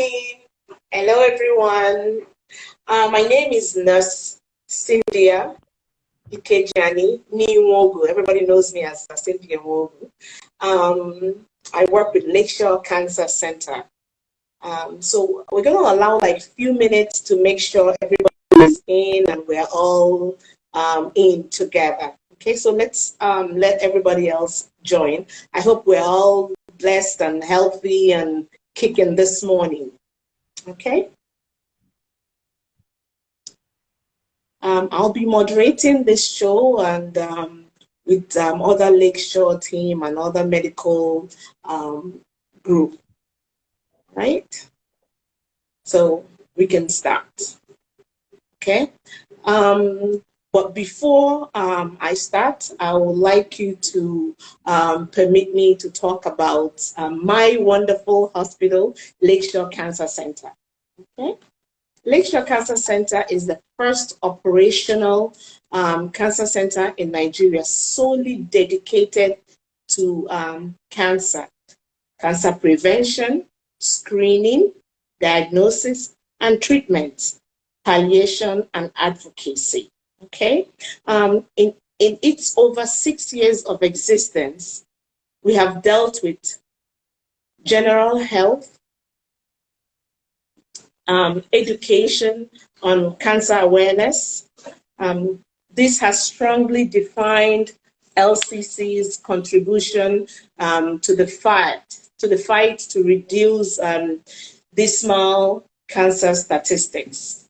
morning. Hello, everyone. My name is Nurse Cynthia Ikejani Nwogu. Everybody knows me as Cynthia Nwogu. I work with Lakeshore Cancer Center. So we're going to allow like a few minutes to make sure everybody is in and we're all in together. Okay, so let's let everybody else join. I hope we're all blessed and healthy and kicking this morning. Okay. I'll be moderating this show and with other Lakeshore team and other medical group, right? So we can start, okay? But before I start, I would like you to permit me to talk about my wonderful hospital, Lakeshore Cancer Center, okay? Lakeshore Cancer Center is the first operational cancer center in Nigeria solely dedicated to cancer prevention, screening, diagnosis, and treatment, palliation, and advocacy. Okay, in its over 6 years of existence, we have dealt with general health, education on cancer awareness. This has strongly defined LCC's contribution to the fight to reduce dismal cancer statistics.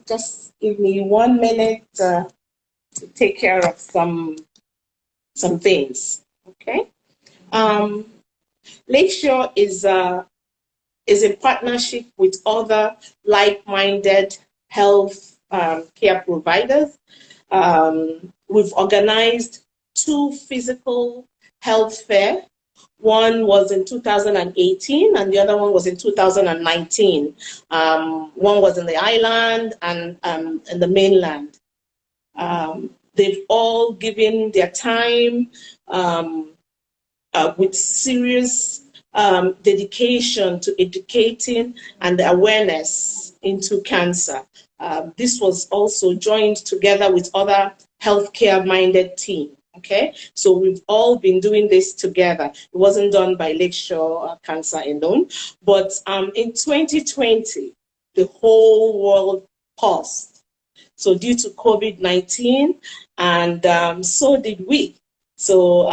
Just give me 1 minute to take care of some things. Okay. Lakeshore is a partnership with other like-minded health care providers. We've organized 2 physical health fairs. One was in 2018 and the other one was in 2019. One was in the island and in the mainland. They've all given their time with serious dedication to educating and awareness into cancer. This was also joined together with other healthcare-minded teams. Okay, so we've all been doing this together. It wasn't done by Lakeshore Cancer alone, but in 2020, the whole world paused. So due to COVID-19, and so did we. So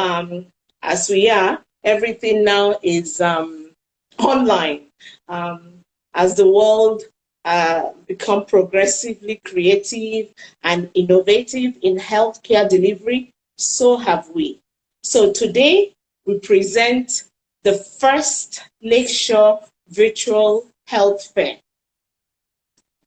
as we are, everything now is online. As the world become progressively creative and innovative in healthcare delivery, so have we. So today, we present the first Lakeshore Virtual Health Fair.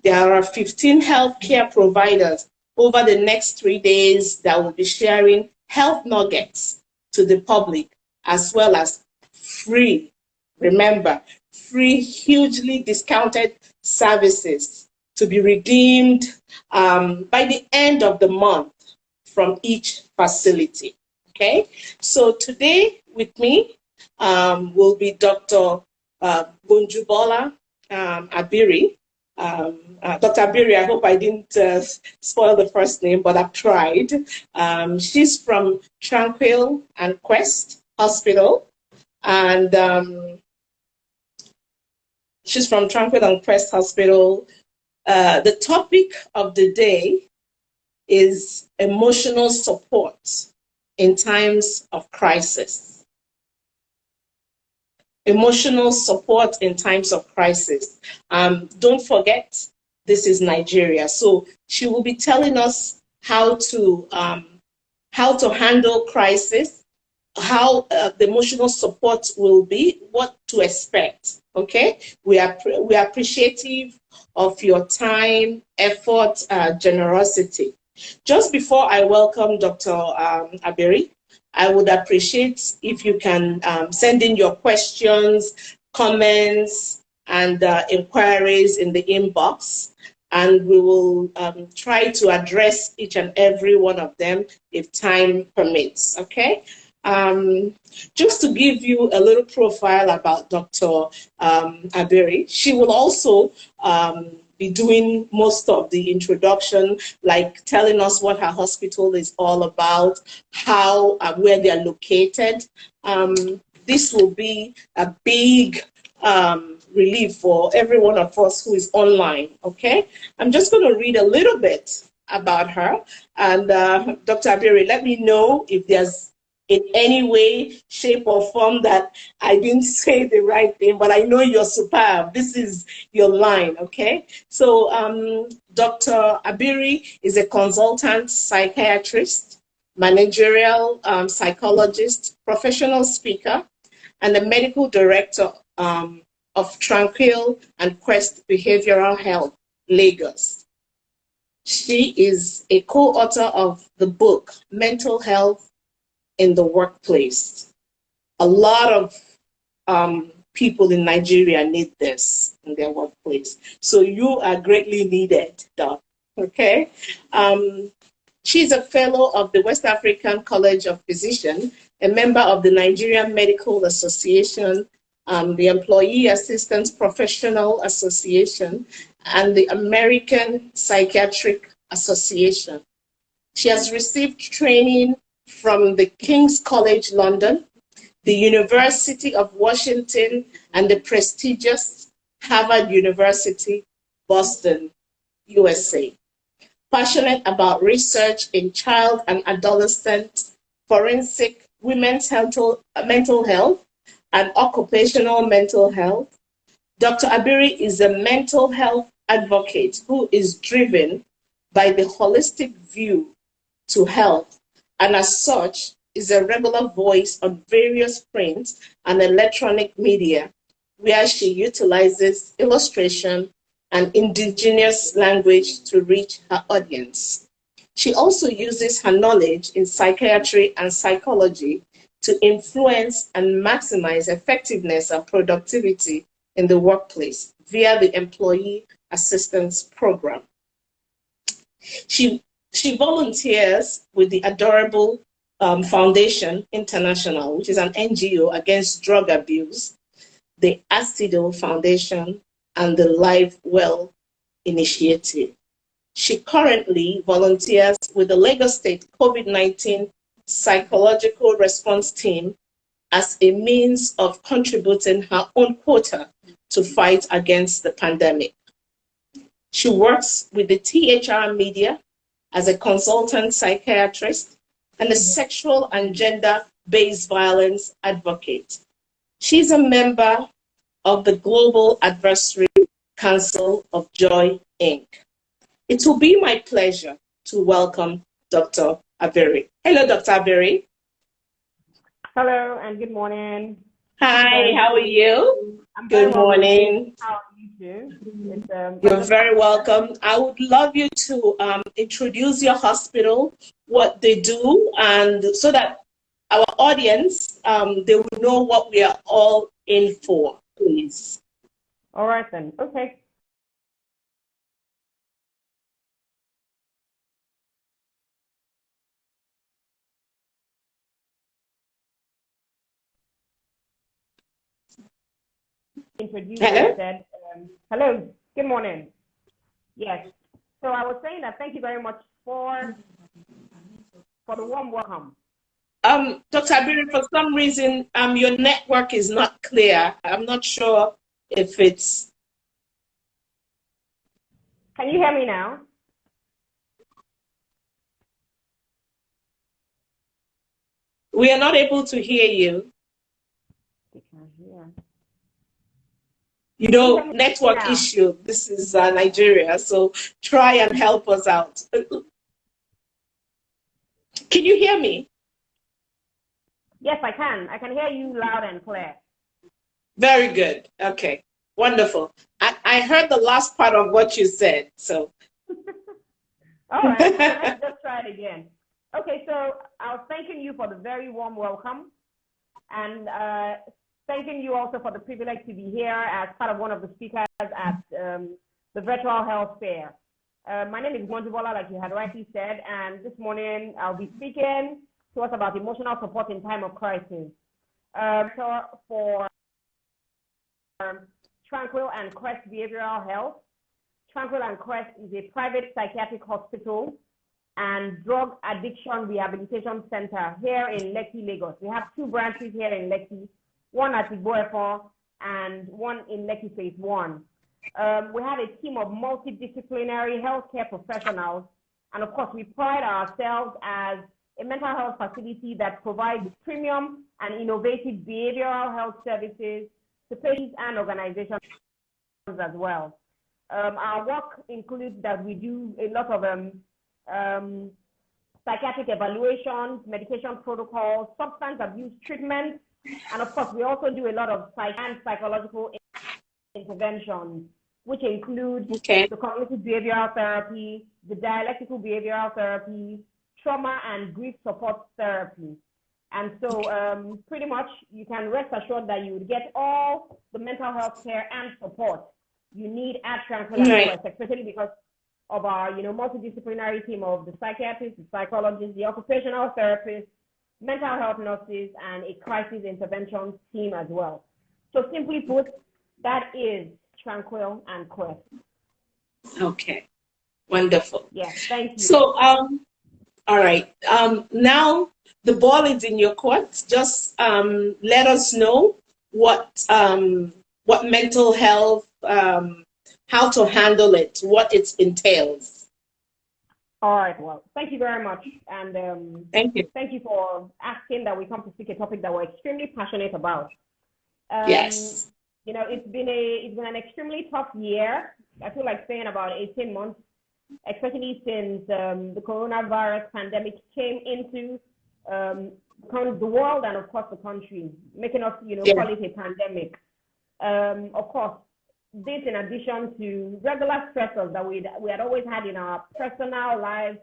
There are 15 healthcare providers over the next 3 days that will be sharing health nuggets to the public, as well as free, remember, free, hugely discounted services to be redeemed by the end of the month from each facility. Okay, so today with me will be Dr. Bunjubola Abiri. Dr. Abiri, I hope I didn't spoil the first name, but I've tried. She's from Tranquil and Quest Hospital, and she's from Tranquil and Quest Hospital. The topic of the day is emotional support in times of crisis. Emotional support in times of crisis. Don't forget, this is Nigeria. So she will be telling us how to handle crisis, how the emotional support will be, what to expect. Okay, we are appreciative of your time, effort, generosity. Just before I welcome Dr. Abiri, I would appreciate if you can send in your questions, comments, and inquiries in the inbox, and we will try to address each and every one of them if time permits, okay? Um, just to give you a little profile about Dr. Abiri, she will also be doing most of the introduction, like telling us what her hospital is all about, how, where they're located. This will be a big relief for every one of us who is online, okay? I'm just going to read a little bit about her. And Dr. Abiri, let me know if there's in any way, shape, or form that I didn't say the right thing, but I know you're superb. This is your line, okay? So Dr. Abiri is a consultant psychiatrist, managerial psychologist, professional speaker, and the medical director of Tranquil and Quest Behavioral Health, Lagos. She is a co-author of the book, Mental Health in the Workplace. A lot of people in Nigeria need this in their workplace. So you are greatly needed, Doc, okay? She's a fellow of the West African College of Physicians, a member of the Nigerian Medical Association, the Employee Assistance Professional Association, and the American Psychiatric Association. She has received training from the King's College London, the University of Washington, and the prestigious Harvard University, Boston, USA. Passionate about research in child and adolescent forensic women's mental health and occupational mental health, Dr. Abiri is a mental health advocate who is driven by the holistic view to health, and as such is a regular voice on various print and electronic media where she utilizes illustration and indigenous language to reach her audience. She also uses her knowledge in psychiatry and psychology to influence and maximize effectiveness and productivity in the workplace via the Employee Assistance Program. She volunteers with the Adorable Foundation International, which is an NGO against drug abuse, the Acido Foundation, and the Live Well Initiative. She currently volunteers with the Lagos State COVID-19 Psychological Response Team as a means of contributing her own quota to fight against the pandemic. She works with the THR Media as a consultant psychiatrist and a sexual and gender-based violence advocate. She's a member of the Global Advisory Council of Joy, Inc. It will be my pleasure to welcome Dr. Abiri. Hello, Dr. Abiri. Hello, and good morning. Hi, how are you? Good morning. How are you too? You're very welcome. I would love you to introduce your hospital, what they do, and so that our audience, they will know what we are all in for, please. All right then, okay. Hello? Hello, good morning. Yes, so I was saying that thank you very much for the warm welcome. Dr. Abiri, for some reason, your network is not clear. I'm not sure if it's... Can you hear me now? We are not able to hear you. You know, network issue. This is Nigeria, so try and help us out. Can you hear me? Yes, I can. I can hear you loud and clear. Very good. Okay, wonderful. I heard the last part of what you said, so. All right, so let's just try it again. Okay, so I was thanking you for the very warm welcome, and thanking you also for the privilege to be here as part of one of the speakers at the virtual health fair. My name is Monjubola, like you had rightly said, and this morning I'll be speaking to us about emotional support in time of crisis. So for Tranquil and Quest Behavioral Health, Tranquil and Quest is a private psychiatric hospital and drug addiction rehabilitation center here in Lekki, Lagos. We have 2 branches here in Lekki, one at Igboefo and one in Lekki Phase 1. We have a team of multidisciplinary healthcare professionals, and of course, we pride ourselves as a mental health facility that provides premium and innovative behavioral health services to patients and organizations as well. Our work includes that we do a lot of psychiatric evaluations, medication protocols, substance abuse treatment, and of course, we also do a lot of psychological interventions, which include the cognitive behavioral therapy, the dialectical behavioral therapy, trauma and grief support therapy. And so pretty much you can rest assured that you would get all the mental health care and support you need at Tranquil and Quest, especially because of our multidisciplinary team of the psychiatrists, the psychologists, the occupational therapists, mental health nurses, and a crisis intervention team as well. So simply put, that is Tranquil and Quest. Okay, wonderful. Yes, thank you. So, all right. Now the ball is in your court. Just let us know what mental health, how to handle it, what it entails. All right. Well, thank you very much, and thank you. Thank you for asking that we come to speak a topic that we're extremely passionate about. Yes. It's been an extremely tough year. I feel like saying about 18 months, especially since the coronavirus pandemic came into the world and of course the country, making us call it a pandemic. Of course, this in addition to regular stressors that we had always had in our personal lives,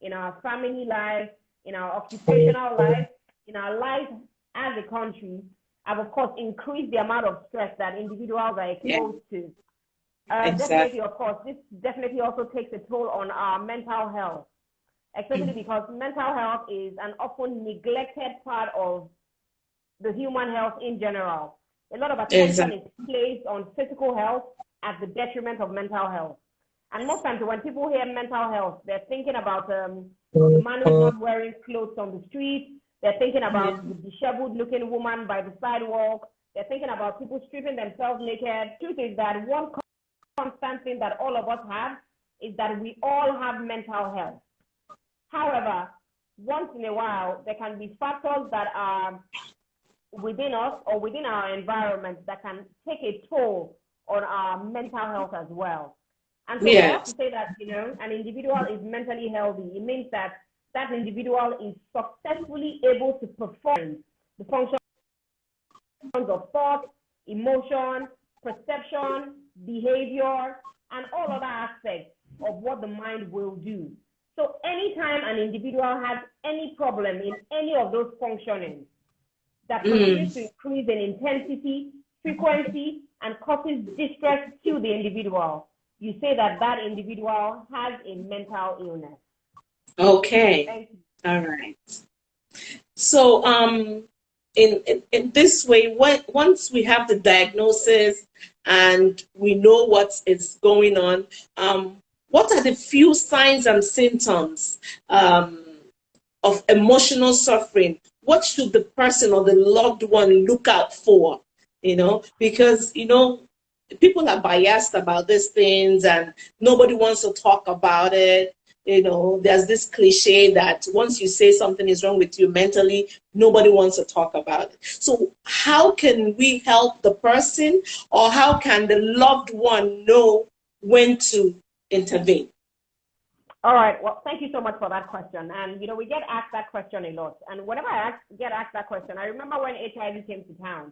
in our family lives, in our occupational lives, in our lives as a country, have of course increased the amount of stress that individuals are exposed to. Definitely, of course, this definitely also takes a toll on our mental health, especially because mental health is an often neglected part of the human health in general. A lot of attention is placed on physical health at the detriment of mental health. And most times when people hear mental health, they're thinking about the man who's not wearing clothes on the street. They're thinking about the disheveled looking woman by the sidewalk. They're thinking about people stripping themselves naked. Truth is that one constant thing that all of us have is that we all have mental health. However, once in a while, there can be factors that are within us or within our environment that can take a toll on our mental health as well. And so we have to say that, an individual is mentally healthy. It means that that individual is successfully able to perform the functions of thought, emotion, perception, behavior, and all other aspects of what the mind will do. So anytime an individual has any problem in any of those functioning that continues to increase in intensity, frequency, and causes distress to the individual, you say that that individual has a mental illness. Okay. All right. So in this way, once we have the diagnosis and we know what is going on, what are the few signs and symptoms of emotional suffering? What should the person or the loved one look out for? Because people are biased about these things and nobody wants to talk about it. There's this cliche that once you say something is wrong with you mentally, nobody wants to talk about it. So how can we help the person, or how can the loved one know when to intervene? All right. Well, thank you so much for that question. And, we get asked that question a lot. And whenever I get asked that question, I remember when HIV came to town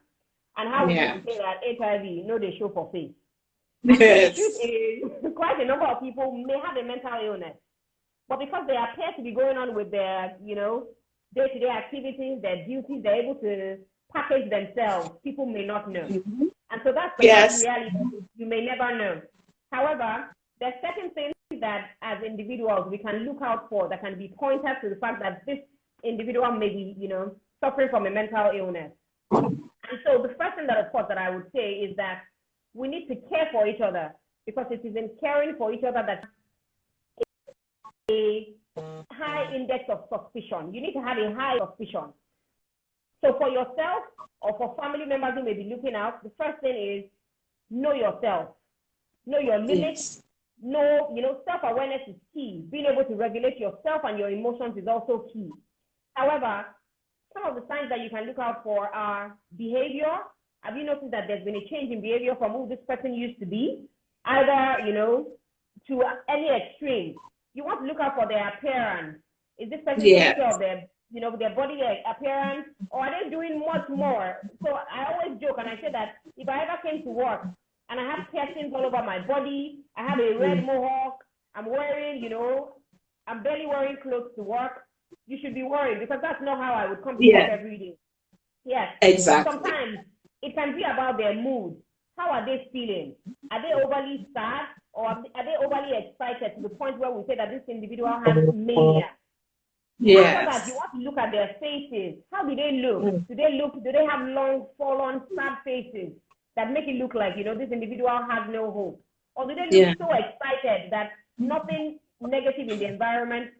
and how we used to say that HIV, they show for face. Yes. The truth is, quite a number of people may have a mental illness, but because they appear to be going on with their, day-to-day activities, their duties, they're able to package themselves. People may not know. And so that's the reality. You may never know. However, there's certain things that as individuals we can look out for that can be pointers to the fact that this individual may be, suffering from a mental illness. And so the first thing that, of course, that I would say is that we need to care for each other, because it is in caring for each other that a high index of suspicion. You need to have a high suspicion. So for yourself or for family members who may be looking out, the first thing is know yourself, know your limits, self-awareness is key. Being able to regulate yourself and your emotions is also key. However, some of the signs that you can look out for are behavior. Have you noticed that there's been a change in behavior from who this person used to be? Either, to any extreme. You want to look out for their appearance. Is this person taking care of their body appearance, or are they doing much more? So I always joke and I say that if I ever came to work and I have piercings all over my body, I have a red mohawk, I'm wearing, I'm barely wearing clothes to work, you should be worried, because that's not how I would come to work every day. Yes. Exactly. Sometimes it can be about their mood. How are they feeling? Are they overly sad, or are they overly excited to the point where we say that this individual has mania? Yes. After that, you want to look at their faces. How do they look? Do they have long, fallen, sad faces that make it look like, this individual has no hope? Or do they look so excited that nothing negative in the environment,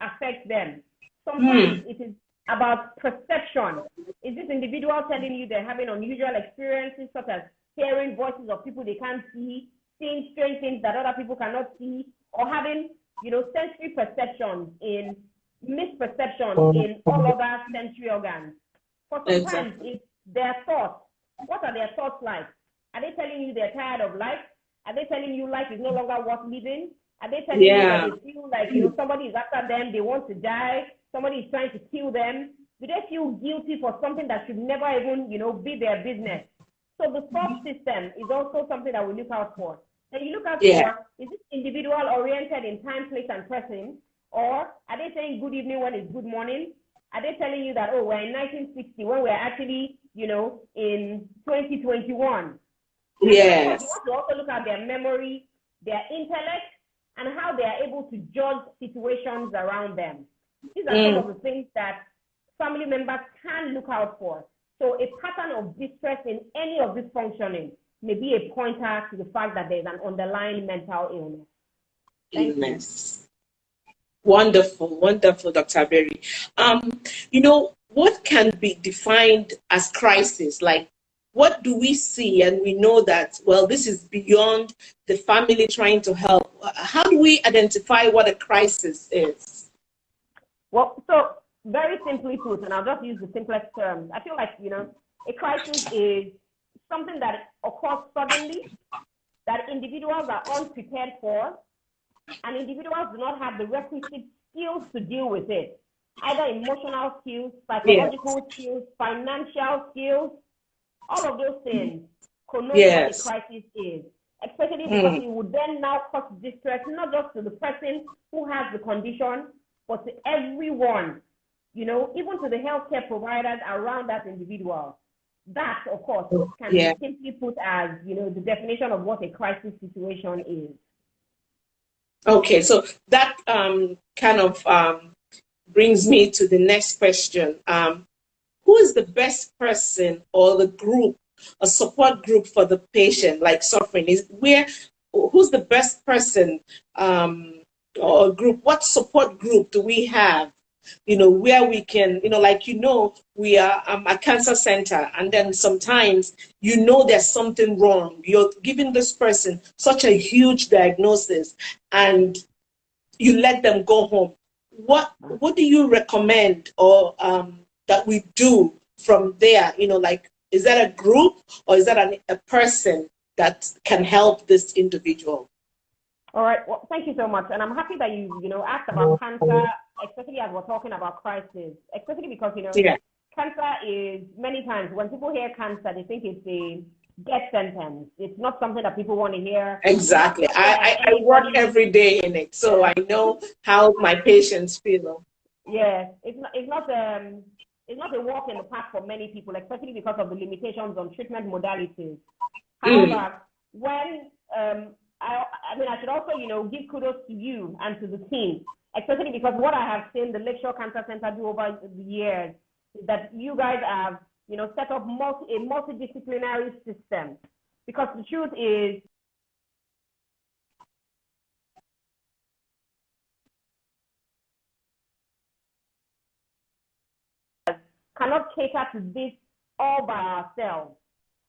affects them? Sometimes it is about perception. Is this individual telling you they're having unusual experiences, such as hearing voices of people they can't see, seeing strange things that other people cannot see, or having sensory perceptions in misperceptions in all other sensory organs? For sometimes it's their thoughts. What are their thoughts like? Are they telling you they're tired of life? Are they telling you life is no longer worth living? Are they telling you that they feel like somebody is after them, they want to die, somebody is trying to kill them? Do they feel guilty for something that should never even be their business? So the thought system is also something that we look out for. And you look out for, is this individual oriented in time, place, and person? Or are they saying good evening when it's good morning? Are they telling you that, we're in 1960 when we're actually, in 2021? Yes. You want to also look at their memory, their intellect, and how they are able to judge situations around them. These are some of the things that family members can look out for. So a pattern of distress in any of this functioning may be a pointer to the fact that there's an underlying mental illness. Illness. Wonderful, wonderful, Dr. Abiri. What can be defined as crisis? Like, what do we see and we know that, well, this is beyond the family trying to help? How do we identify what a crisis is? Well, so very simply put, and I'll just use the simplest term, I feel like, a crisis is something that occurs suddenly, that individuals are unprepared for, and individuals do not have the requisite skills to deal with it. Either emotional skills, psychological skills, financial skills, all of those things connote what a crisis is, especially because it would then now cause distress, not just to the person who has the condition, but to everyone, even to the healthcare providers around that individual. That, of course, can be simply put as, the definition of what a crisis situation is. Okay, so that brings me to the next question. Who is the best person or the group, a support group for the patient like suffering? Who's the best person or group? What support group do we have? Where we can, we are a cancer center, and then sometimes, there's something wrong. You're giving this person such a huge diagnosis and you let them go home. What do you recommend or that we do from there? Is that a group or is that a person that can help this individual? All right. Well, thank you so much. And I'm happy that you asked about cancer, especially as we're talking about crisis, especially because, cancer is many times when people hear cancer, they think it's a death sentence. It's not something that people want to hear. Exactly. I work every day in it, so I know how my patients feel. Yeah, it's not a walk in the park for many people, especially because of the limitations on treatment modalities. However, when I mean, I should also, give kudos to you and to the team, especially because what I have seen the Lakeshore Cancer Center do over the years is that you guys have, set up a multidisciplinary system. Because the truth is, cannot cater to this all by ourselves.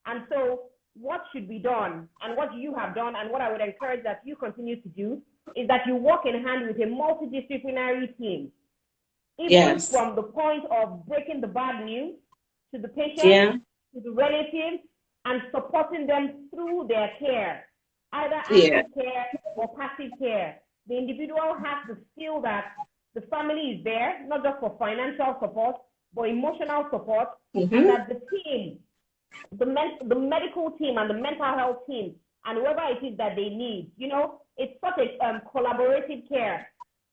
And so what should be done, and what you have done, and what I would encourage that you continue to do, is that you work in hand with a multidisciplinary team, even from the point of breaking the bad news to the patient, to the relatives, and supporting them through their care, either active care or passive care. The individual has to feel that the family is there, not just for financial support, but emotional support, and that the team, the medical team and the mental health team, and whoever it is that they need, it's such a collaborative care.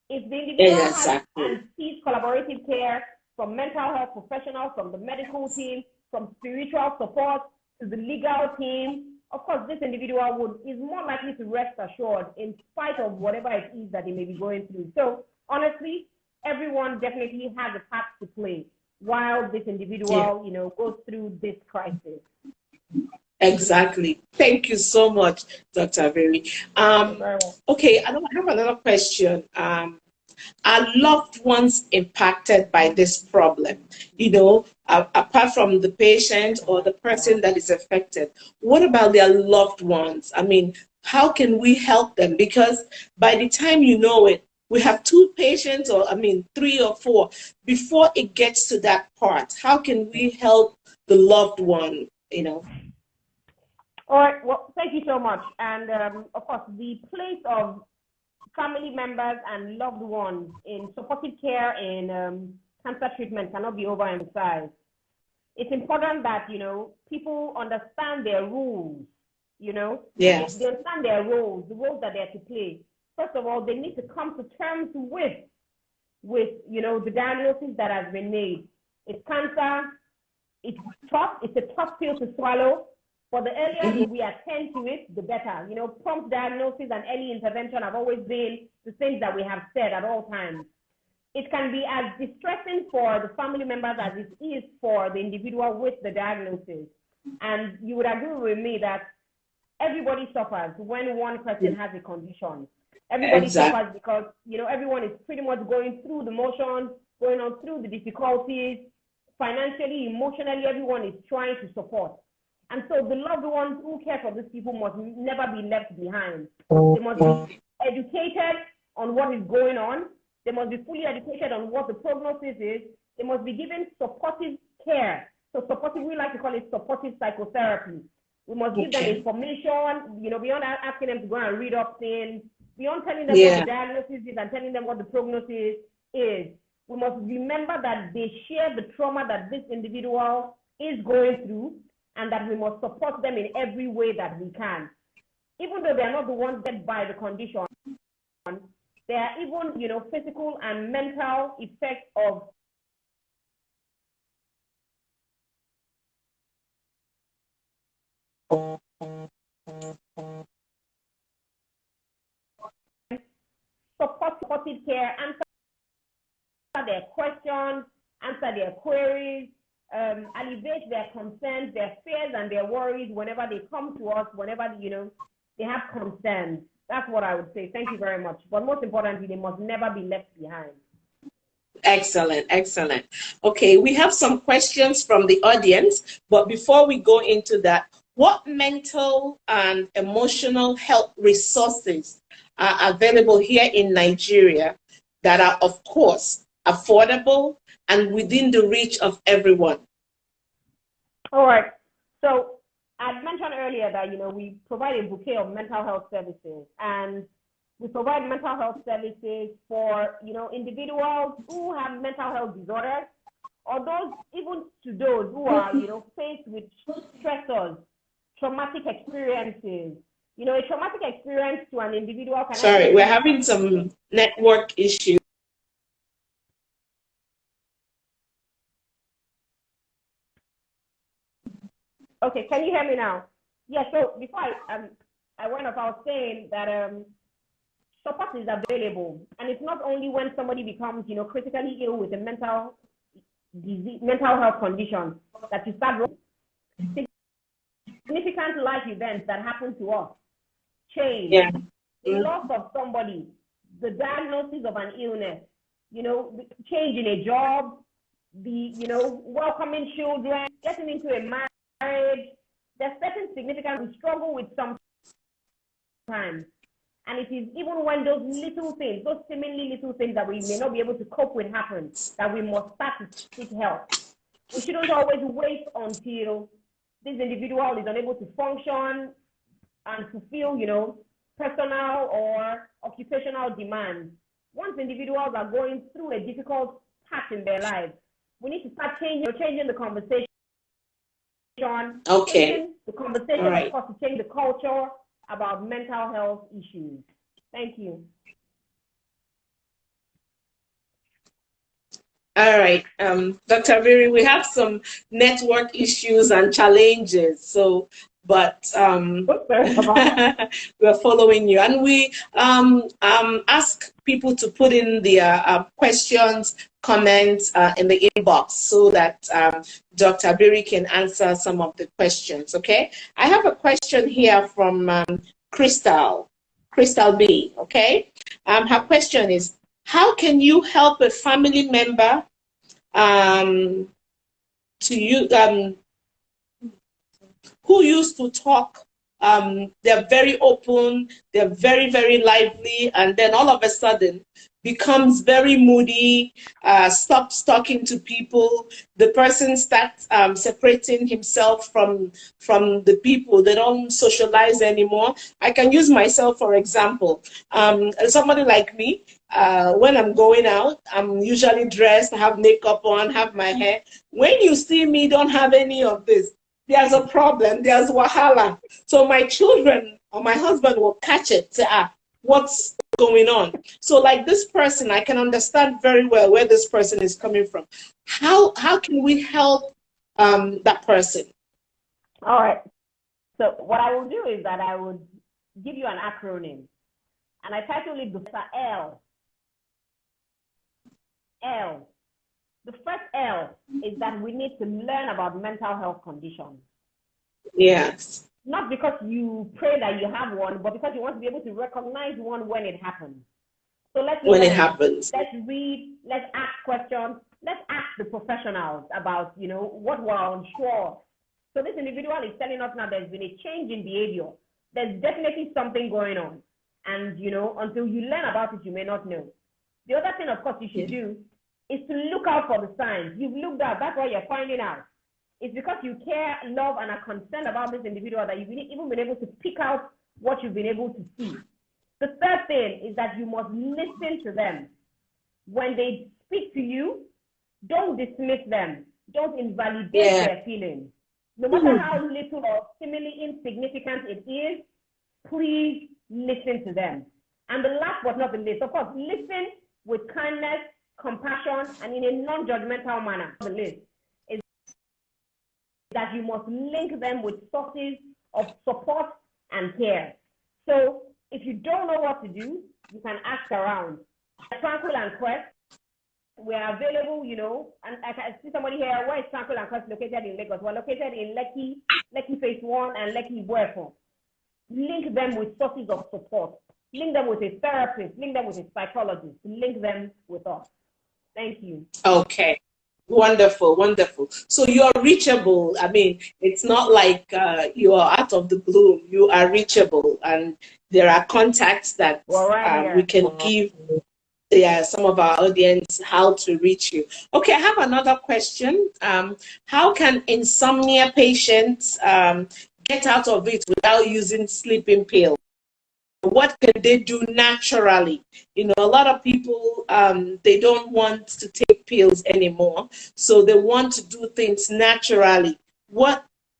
If the individual has and sees collaborative care from mental health professionals, from the medical team, from spiritual support to the legal team, of course, this individual is more likely to rest assured in spite of whatever it is that they may be going through. So honestly, everyone definitely has a part to play while this individual, goes through this crisis. Exactly. Thank you so much, Dr. Abiri. Okay, I have another question. Are loved ones impacted by this problem? Apart from the patient or the person that is affected, what about their loved ones? I mean, how can we help them? Because by the time you know it, we have 2 patients, or 3 or 4, before it gets to that part. How can we help the loved one, All right, well, thank you so much. And of course, the place of family members and loved ones in supportive care in cancer treatment cannot be overemphasized. It's important that, people understand their rules, They understand their roles, the roles that they're to play. First of all, they need to come to terms with the diagnosis that has been made. It's cancer. It's tough. It's a tough pill to swallow. For the earlier we attend to it, the better. Prompt diagnosis and early intervention have always been the things that we have said at all times. It can be as distressing for the family members as it is for the individual with the diagnosis. And you would agree with me that everybody suffers when one person has a condition. Everybody suffers because, everyone is pretty much going through the motions, going on through the difficulties, financially, emotionally, everyone is trying to support. And so the loved ones who care for these people must never be left behind. They must be educated on what is going on. They must be fully educated on what the prognosis is. They must be given supportive care. So supportive, we like to call it supportive psychotherapy. We must give them information, beyond asking them to go and read up things, beyond telling them what the diagnosis is and telling them what the prognosis is. We must remember that they share the trauma that this individual is going through, and that we must support them in every way that we can. Even though they are not the ones that by the condition, there are even, physical and mental effects of supportive care, answer their questions, answer their queries, alleviate their concerns, their fears, and their worries whenever they come to us, whenever, they have concerns. That's what I would say. Thank you very much. But most importantly, they must never be left behind. Excellent, excellent. Okay, we have some questions from the audience, but before we go into that, what mental and emotional health resources are available here in Nigeria that are, of course, affordable and within the reach of everyone? All right. So I mentioned earlier that, we provide a bouquet of mental health services, and we provide mental health services for, individuals who have mental health disorders, or those, even to those who are, faced with stressors, traumatic experiences. A traumatic experience to an individual can... Sorry, we're having some network issues. Okay, can you hear me now? Yeah, so before I was saying that support is available, and it's not only when somebody becomes, critically ill with a mental health condition that you start significant life events that happen to us, change, loss of somebody, the diagnosis of an illness, change in a job, welcoming children, getting into a marriage. There's certain significant we struggle with sometimes. And it is even when those little things, those seemingly little things that we may not be able to cope with happen, that we must start to seek help. We shouldn't always wait until this individual is unable to function and fulfill, personal or occupational demands. Once individuals are going through a difficult patch in their lives, we need to start changing the conversation. Okay. Changing the conversation, right. Of course, to change the culture about mental health issues. Thank you. All right, Dr. Abiri, we have some network issues and challenges, but we're following you, and we ask people to put in their questions, comments in the inbox so that Dr. Abiri can answer some of the questions. Okay, I have a question here from Crystal B. Okay, her question is, how can you help a family member who used to talk? They're very open, they're very, very lively, and then all of a sudden becomes very moody, stops talking to people. The person starts separating himself from the people. They don't socialize anymore. I can use myself for example. Somebody like me, when I'm going out, I'm usually dressed, have makeup on, have my hair. When you see me don't have any of this, there's a problem, there's wahala. So my children or my husband will catch it, say, what's going on? So like this person, I can understand very well where this person is coming from. How can we help that person? All right. So what I will do is that I would give you an acronym, and I title it the L. L. The first L is that we need to learn about mental health conditions. Yes. Not because you pray that you have one, but because you want to be able to recognize one when it happens. So let's learn. It happens. Let's read, let's ask questions, let's ask the professionals about, what we're unsure. So this individual is telling us now there's been a change in behavior. There's definitely something going on. And, until you learn about it, you may not know. The other thing, of course, you should do is to look out for the signs. You've looked out, that's what you're finding out. It's because you care, love, and are concerned about this individual that you've even been able to pick out what you've been able to see. The third thing is that you must listen to them. When they speak to you, don't dismiss them. Don't invalidate their feelings. No matter how little or seemingly insignificant it is, please listen to them. And the last but not the least, of course, listen with kindness, compassion, and in a non-judgmental manner. The list is that you must link them with sources of support and care. So if you don't know what to do, you can ask around. Tranquil and Quest, we are available, and I can see somebody here. Where is Tranquil and Quest located in Lagos? We're located in Lekki Phase 1 and Lekki Ibuefo. Link them with sources of support. Link them with a therapist. Link them with a psychologist. Link them with us. Thank you. Okay. Wonderful, wonderful. So you're reachable. I mean, it's not like you are out of the blue. You are reachable, and there are contacts that we can give some of our audience how to reach you. Okay, I have another question. How can insomnia patients get out of it without using sleeping pills? What can they do naturally? A lot of people, they don't want to take pills anymore, so they want to do things naturally.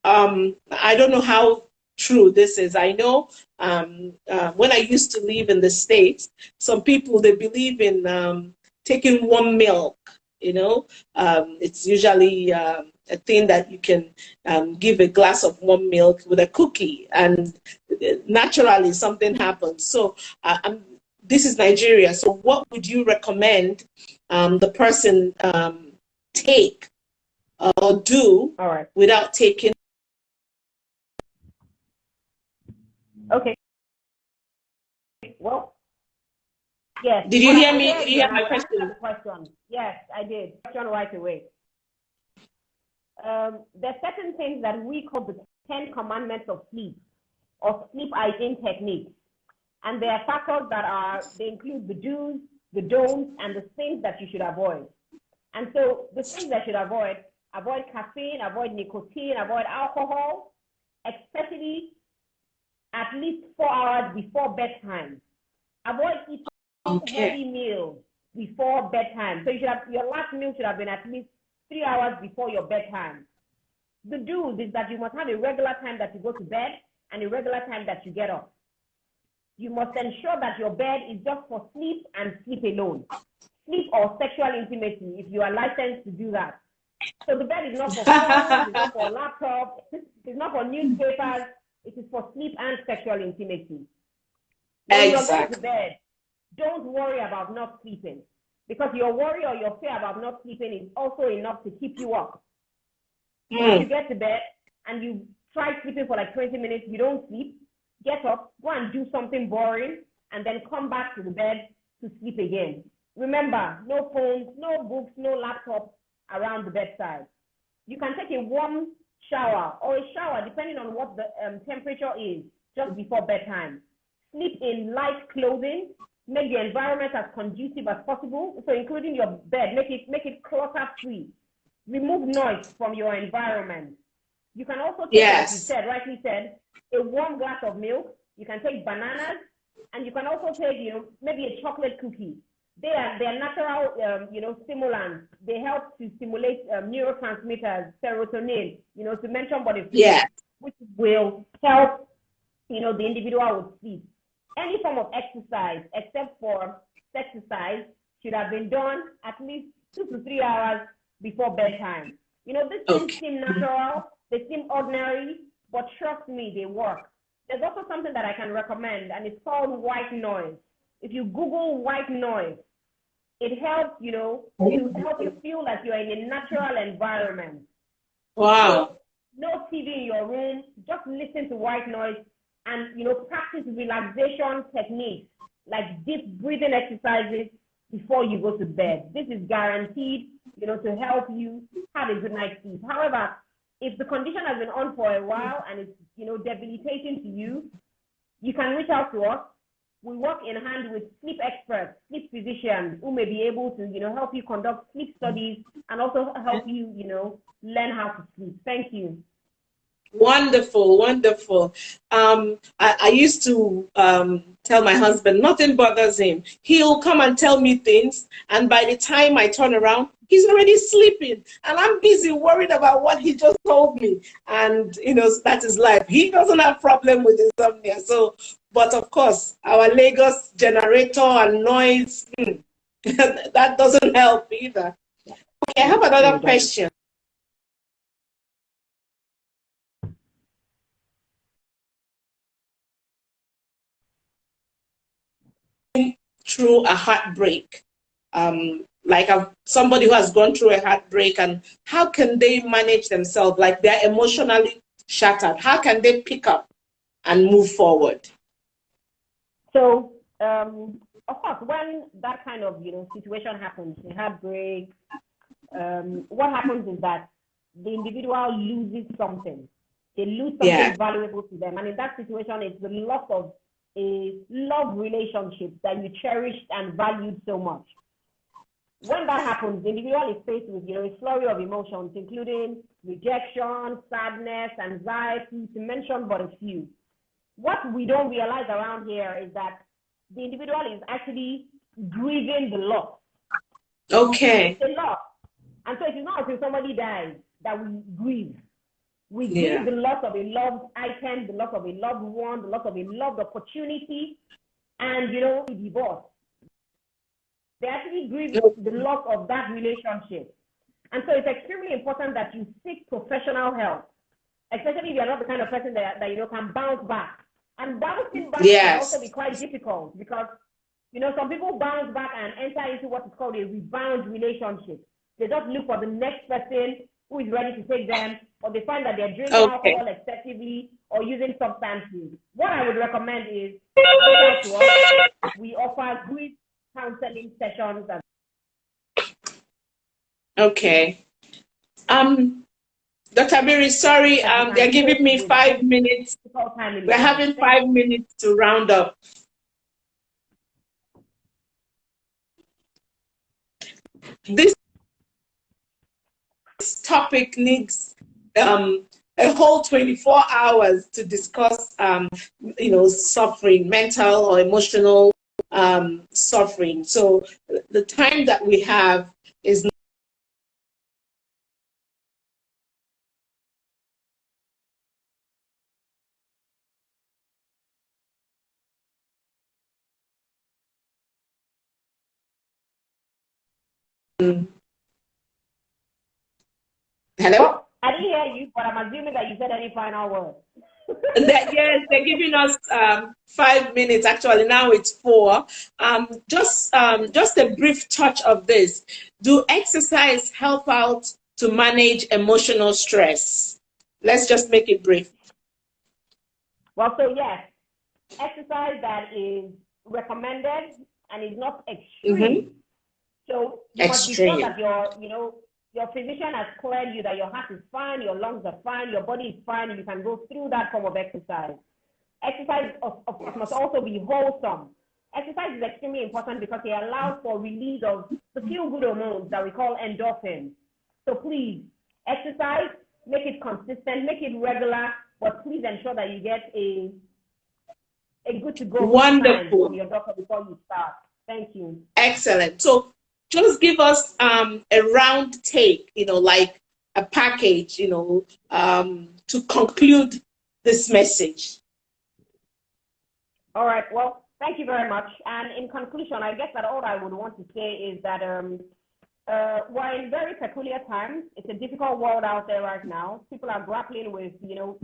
I don't know how true this is. I know when I used to live in the States, some people, they believe in taking warm milk. It's usually a thing that you can give a glass of warm milk with a cookie, and naturally something happens. So this is Nigeria. So what would you recommend the person take or do without taking? Okay. Well, yes. Did you hear me? Did you hear my question? Yes, I did. Question right away. There are certain things that we call the 10 commandments of sleep or sleep hygiene techniques. And there are factors that they include the do's, the don'ts, and the things that you should avoid. And so the things that you should avoid caffeine, avoid nicotine, avoid alcohol, especially at least 4 hours before bedtime. Avoid eating heavy meals before bedtime. So your last meal should have been at least 3 hours before your bedtime. The do's is that you must have a regular time that you go to bed and a regular time that you get up. You must ensure that your bed is just for sleep and sleep alone. Sleep or sexual intimacy, if you are licensed to do that. So the bed is not for phones, it's not for laptops, it's not for newspapers, it is for sleep and sexual intimacy. When you're going to bed, don't worry about not sleeping, because your worry or your fear about not sleeping is also enough to keep you up. When you get to bed and you try sleeping for like 20 minutes, you don't sleep, get up, go and do something boring, and then come back to the bed to sleep again. Remember, no phones, no books, no laptop around the bedside. You can take a warm shower or a shower, depending on what the temperature is, just before bedtime. Sleep in light clothing. Make the environment as conducive as possible. So including your bed, make it clutter-free. Remove noise from your environment. You can also take, as you said, rightly said, a warm glass of milk. You can take bananas, and you can also take, maybe a chocolate cookie. They are natural, stimulants. They help to stimulate neurotransmitters, serotonin, to mention but a few, which will help, the individual with sleep. Any form of exercise, except for exercise, should have been done at least 2 to 3 hours before bedtime. These things seem natural, they seem ordinary, but trust me, they work. There's also something that I can recommend, and it's called white noise. If you Google white noise, it helps, to help you feel like you're in a natural environment. Wow. So, no TV in your room, just listen to white noise and, practice relaxation techniques like deep breathing exercises before you go to bed. This is guaranteed, to help you have a good night's sleep. However, if the condition has been on for a while and it's, debilitating to you, you can reach out to us. We work in hand with sleep experts, sleep physicians who may be able to, help you conduct sleep studies and also help you, learn how to sleep. Thank you. Wonderful, wonderful. I used to tell my husband, nothing bothers him. He'll come and tell me things, and by the time I turn around, he's already sleeping, and I'm busy worried about what he just told me. And, that is life. He doesn't have problem with insomnia. So, but of course, our Lagos generator and noise, that doesn't help either. Okay, I have another question. Through a heartbreak, like somebody who has gone through a heartbreak, and how can they manage themselves? Like they're emotionally shattered. How can they pick up and move forward? So, of course, when that kind of situation happens, a heartbreak, what happens is that the individual loses something. They lose something valuable to them, and in that situation, it's the loss of a love relationship that you cherished and valued so much. When that happens, the individual is faced with a flurry of emotions, including rejection, sadness, anxiety, to mention but a few. What we don't realize around here is that the individual is actually grieving the loss. Okay. It's a loss. And so it is not until somebody dies that we grieve. We grieve the loss of a loved item, the loss of a loved one, the loss of a loved opportunity, and, the divorce. They actually grieve the loss of that relationship. And so it's extremely important that you seek professional help, especially if you're not the kind of person that can bounce back. And bouncing back can also be quite difficult because, some people bounce back and enter into what is called a rebound relationship. They just look for the next person who is ready to take them, or they find that they're drinking alcohol excessively or using substances. What I would recommend is reach out to us. We offer good counseling sessions. Okay. Dr. Abiri, sorry, they're giving me 5 minutes. We're having 5 minutes to round up. This topic needs a whole 24 hours to discuss, suffering, mental or emotional suffering. So the time that we have is Hello? Well, I didn't hear you, but I'm assuming that you said any final word. Yes, they're giving us 5 minutes. Actually, now it's 4. Just a brief touch of this. Do exercise help out to manage emotional stress? Let's just make it brief. Well, so yes, exercise that is recommended and is not extreme. So you must be sure that your physician has cleared you that your heart is fine, your lungs are fine, your body is fine, and you can go through that form of exercise. Exercise, of course, must also be wholesome. Exercise is extremely important because it allows for release of the feel-good hormones that we call endorphins. So please, exercise, make it consistent, make it regular, but please ensure that you get a good to go time from your doctor before you start. Thank you. Excellent. So just give us a round take, like a package, to conclude this message. All right. Well, thank you very much. And in conclusion, I guess that all I would want to say is that we're in very peculiar times. It's a difficult world out there right now. People are grappling with,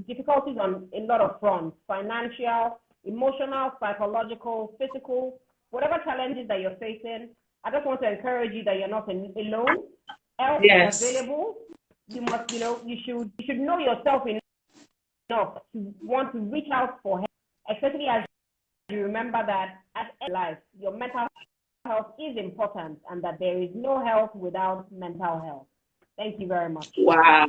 difficulties on a lot of fronts: financial, emotional, psychological, physical, whatever challenges that you're facing. I just want to encourage you that you're not alone. Help is available. You must, you should know yourself enough to want to reach out for help, especially as you remember that at life, your mental health is important and that there is no health without mental health. Thank you very much. Wow.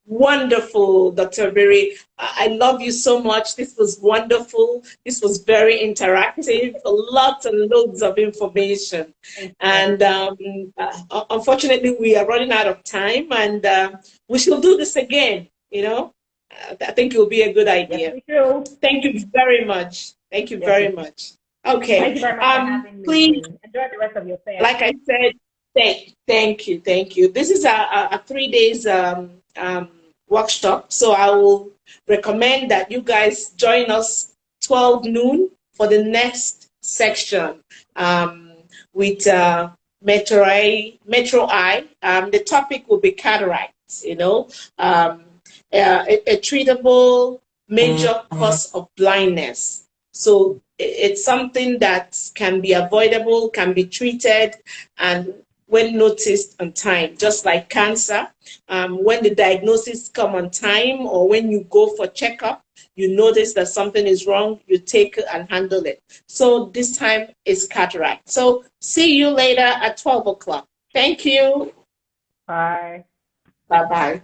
Wonderful, Dr. Abiri. I love you so much. This was wonderful. This was very interactive. Lots and loads of information. And unfortunately, we are running out of time, and we shall do this again. I think it will be a good idea. Yes, thank you very much. Thank you very much. Okay. Thank you very much for having me. Please enjoy the rest of your stay. Like I said, thank you. This is a 3 days workshop, so I will recommend that you guys join us 12 noon for the next section with Metro I. The topic will be cataracts. A treatable major cause of blindness. So it's something that can be avoidable, can be treated, and when noticed on time, just like cancer, when the diagnosis come on time, or when you go for checkup, you notice that something is wrong, you take and handle it. So this time is cataract. So see you later at 12 o'clock. Thank you. Bye. Bye-bye.